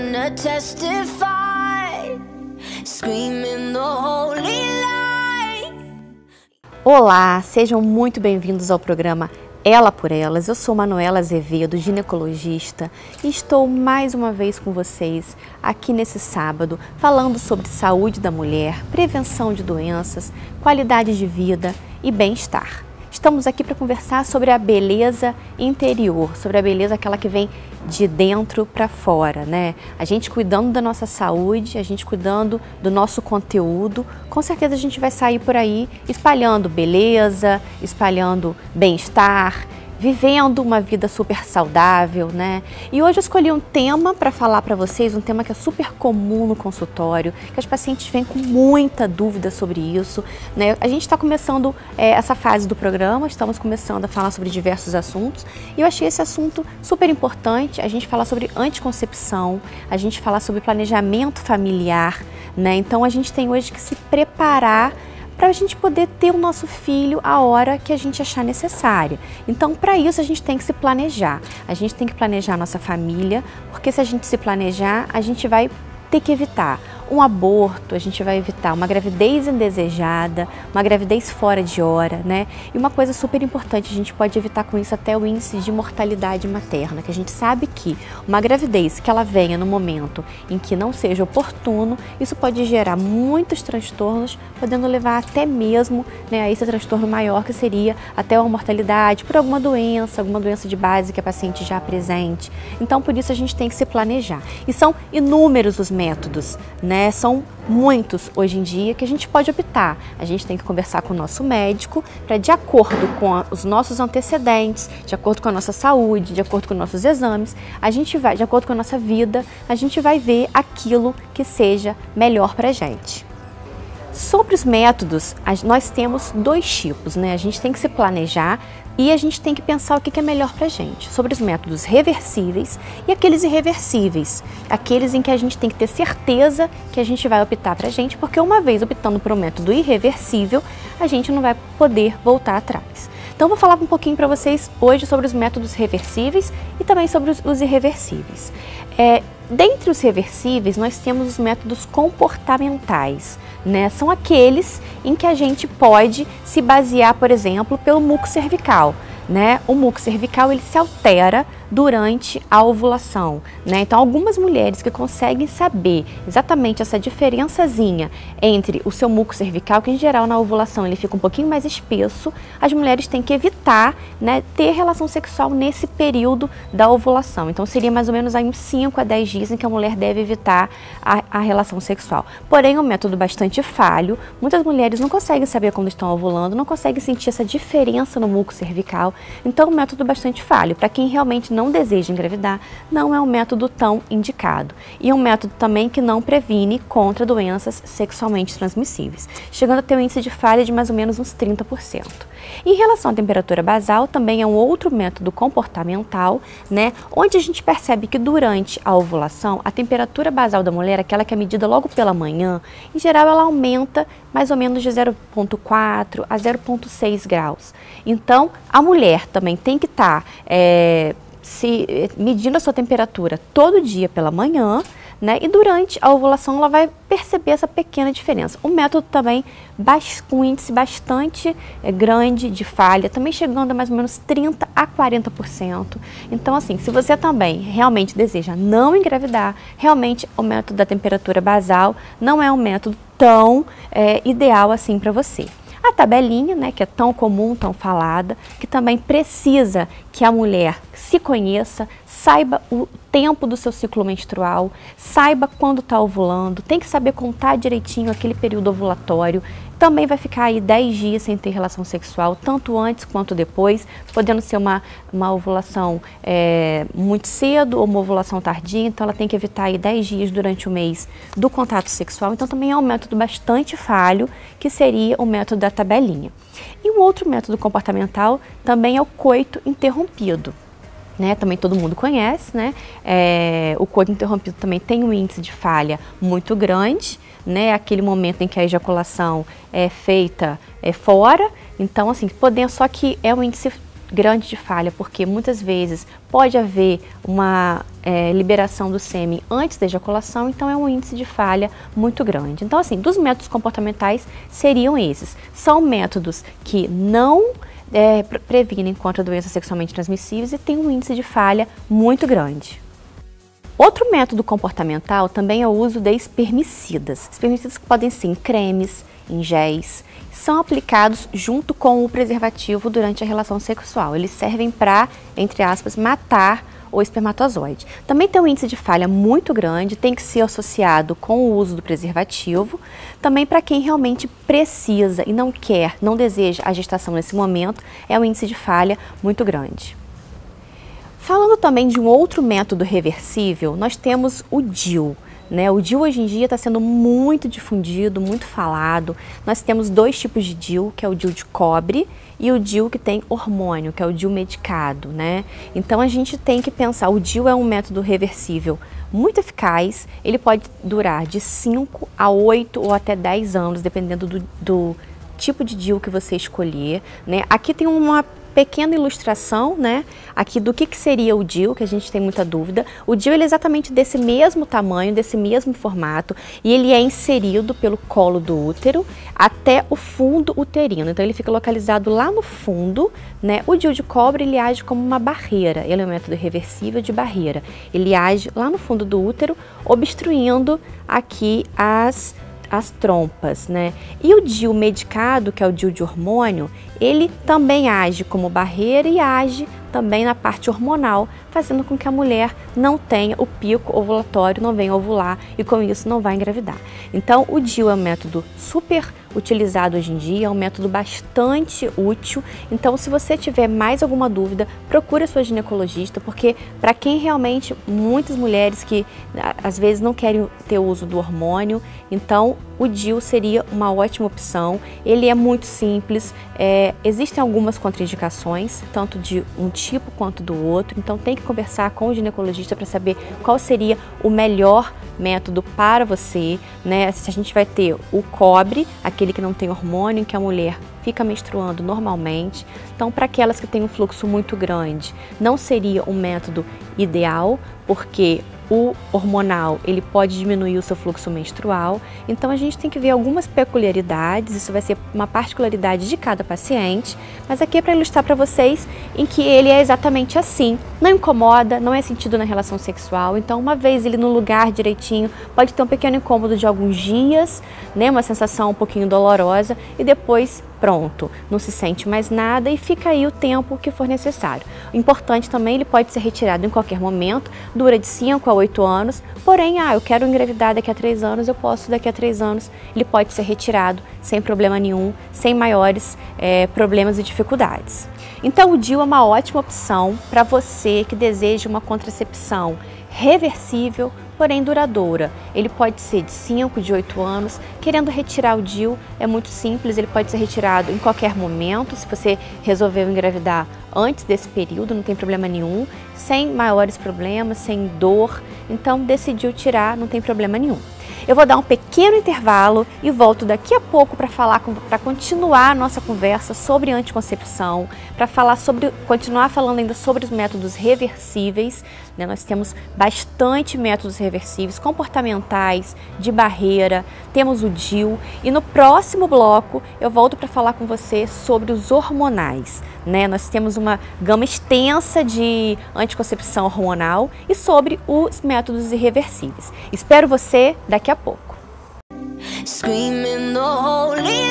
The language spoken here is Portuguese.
gonna testify, screaming the holy light. Olá, sejam muito bem-vindos ao programa Ela por Elas. Eu sou Manuela Azevedo, ginecologista, e estou mais uma vez com vocês aqui nesse sábado falando sobre saúde da mulher, prevenção de doenças, qualidade de vida e bem-estar. Estamos aqui para conversar sobre a beleza interior, sobre a beleza aquela que vem de dentro para fora, né? A gente cuidando da nossa saúde, a gente cuidando do nosso conteúdo, com certeza a gente vai sair por aí espalhando beleza, espalhando bem-estar, vivendo uma vida super saudável, né? E hoje eu escolhi um tema para falar para vocês, um tema que é super comum no consultório, que as pacientes vêm com muita dúvida sobre isso, né? A gente está começando essa fase do programa, estamos começando a falar sobre diversos assuntos e eu achei esse assunto super importante, a gente falar sobre anticoncepção, a gente falar sobre planejamento familiar, né? Então a gente tem hoje que se preparar para a gente poder ter o nosso filho a hora que a gente achar necessária. Então, para isso, a gente tem que se planejar. A gente tem que planejar a nossa família, porque se a gente se planejar, a gente vai ter que evitar um aborto, a gente vai evitar uma gravidez indesejada, uma gravidez fora de hora, né? E uma coisa super importante, a gente pode evitar com isso até o índice de mortalidade materna, que a gente sabe que uma gravidez que ela venha no momento em que não seja oportuno, isso pode gerar muitos transtornos, podendo levar até mesmo, né, a esse transtorno maior, que seria até uma mortalidade por alguma doença de base que a paciente já apresente. Então, por isso a gente tem que se planejar. E são inúmeros os métodos, né? São muitos hoje em dia que a gente pode optar. A gente tem que conversar com o nosso médico para, de acordo com os nossos antecedentes, de acordo com a nossa saúde, de acordo com os nossos exames, a gente vai, de acordo com a nossa vida, a gente vai ver aquilo que seja melhor para a gente. Sobre os métodos, nós temos dois tipos, né? A gente tem que se planejar e a gente tem que pensar o que é melhor pra gente. Sobre os métodos reversíveis e aqueles irreversíveis, aqueles em que a gente tem que ter certeza que a gente vai optar pra gente, porque uma vez optando por um método irreversível, a gente não vai poder voltar atrás. Então vou falar um pouquinho para vocês hoje sobre os métodos reversíveis e também sobre os irreversíveis. Dentre os reversíveis, nós temos os métodos comportamentais, né? São aqueles em que a gente pode se basear, por exemplo, pelo muco cervical, né? O muco cervical, ele se altera durante a ovulação, né? Então, algumas mulheres que conseguem saber exatamente essa diferençazinha entre o seu muco cervical, que em geral na ovulação ele fica um pouquinho mais espesso, as mulheres têm que evitar, né, ter relação sexual nesse período da ovulação. Então, seria mais ou menos aí uns 5 a 10 dias em que a mulher deve evitar a relação sexual. Porém, é um método bastante falho. Muitas mulheres não conseguem saber quando estão ovulando, não conseguem sentir essa diferença no muco cervical. Então, é um método bastante falho. Para quem realmente não deseja engravidar, não é um método tão indicado. E é um método também que não previne contra doenças sexualmente transmissíveis, chegando a ter um índice de falha de mais ou menos uns 30%. Em relação à temperatura basal, também é um outro método comportamental, né, onde a gente percebe que durante a ovulação, a temperatura basal da mulher, aquela que é medida logo pela manhã, em geral ela aumenta mais ou menos de 0,4 a 0,6 graus. Então, a mulher também tem que estar medindo a sua temperatura todo dia pela manhã, né? E durante a ovulação ela vai perceber essa pequena diferença. Um método também com um índice bastante grande de falha, também chegando a mais ou menos 30 a 40%. Então, assim, se você também realmente deseja não engravidar, realmente o método da temperatura basal não é um método tão ideal assim para você. A tabelinha, né, que é tão comum, tão falada, que também precisa que a mulher se conheça, saiba o tempo do seu ciclo menstrual, saiba quando está ovulando, tem que saber contar direitinho aquele período ovulatório. Também vai ficar aí 10 dias sem ter relação sexual, tanto antes quanto depois, podendo ser uma ovulação muito cedo ou uma ovulação tardia, então ela tem que evitar aí 10 dias durante o mês do contato sexual. Então também é um método bastante falho, que seria o método da tabelinha. E um outro método comportamental também é o coito interrompido. Né, também todo mundo conhece, né? O coito interrompido também tem um índice de falha muito grande, né? Aquele momento em que a ejaculação é feita fora, então assim, só que é um índice grande de falha, porque muitas vezes pode haver uma liberação do sêmen antes da ejaculação, então é um índice de falha muito grande. Então, assim, dos métodos comportamentais seriam esses. São métodos que não previnem contra doenças sexualmente transmissíveis e tem um índice de falha muito grande. Outro método comportamental também é o uso de espermicidas. Espermicidas que podem ser em cremes, em géis, são aplicados junto com o preservativo durante a relação sexual. Eles servem para, entre aspas, matar o espermatozoide. Também tem um índice de falha muito grande, tem que ser associado com o uso do preservativo. Também para quem realmente precisa e não quer, não deseja a gestação nesse momento, é um índice de falha muito grande. Falando também de um outro método reversível, nós temos o DIU. O DIU hoje em dia está sendo muito difundido, muito falado. Nós temos dois tipos de DIU, que é o DIU de cobre e o DIU que tem hormônio, que é o DIU medicado, Então a gente tem que pensar, o DIU é um método reversível muito eficaz, ele pode durar de 5 a 8 ou até 10 anos, dependendo do tipo de DIU que você escolher, Aqui tem uma pequena ilustração, aqui do que seria o DIU, que a gente tem muita dúvida. O DIU ele é exatamente desse mesmo tamanho, desse mesmo formato, e ele é inserido pelo colo do útero até o fundo uterino. Então ele fica localizado lá no fundo, O DIU de cobre ele age como uma barreira, ele é um método reversível de barreira. Ele age lá no fundo do útero, obstruindo aqui as trompas, E o DIU medicado, que é o DIU de hormônio, ele também age como barreira e age também na parte hormonal, fazendo com que a mulher não tenha o pico ovulatório, não venha ovular e com isso não vai engravidar. Então o DIU é um método super utilizado hoje em dia, é um método bastante útil. Então se você tiver mais alguma dúvida, procure a sua ginecologista, porque para quem realmente, muitas mulheres que às vezes não querem ter o uso do hormônio, então o DIU seria uma ótima opção. Ele é muito simples, existem algumas contraindicações, tanto de um tipo quanto do outro, então tem que conversar com o ginecologista para saber qual seria o melhor método para você, Se a gente vai ter o cobre, aquele que não tem hormônio, em que a mulher fica menstruando normalmente. Então, para aquelas que têm um fluxo muito grande, não seria um método ideal, porque o hormonal ele pode diminuir o seu fluxo menstrual. Então a gente tem que ver algumas peculiaridades, isso vai ser uma particularidade de cada paciente, mas aqui é para ilustrar para vocês em que ele é exatamente assim. Não incomoda, não é sentido na relação sexual, então uma vez ele no lugar direitinho, pode ter um pequeno incômodo de alguns dias, uma sensação um pouquinho dolorosa e depois pronto, não se sente mais nada e fica aí o tempo que for necessário. O importante também, ele pode ser retirado em qualquer momento, dura de 5 a 8 anos, porém, eu quero engravidar daqui a 3 anos, eu posso daqui a 3 anos, ele pode ser retirado sem problema nenhum, sem maiores problemas e dificuldades. Então o DIU é uma ótima opção para você que deseja uma contracepção reversível, porém duradoura. Ele pode ser de 5, de 8 anos. Querendo retirar o DIU, é muito simples, ele pode ser retirado em qualquer momento, se você resolveu engravidar antes desse período, não tem problema nenhum, sem maiores problemas, sem dor, então decidiu tirar, não tem problema nenhum. Eu vou dar um pequeno intervalo e volto daqui a pouco para continuar a nossa conversa sobre anticoncepção, para continuar falando ainda sobre os métodos reversíveis. Nós temos bastante métodos reversíveis, comportamentais, de barreira, temos o DIU e no próximo bloco eu volto para falar com você sobre os hormonais. Nós temos uma gama extensa de anticoncepção hormonal e sobre os métodos irreversíveis. Espero você daqui a pouco. Screaming the holy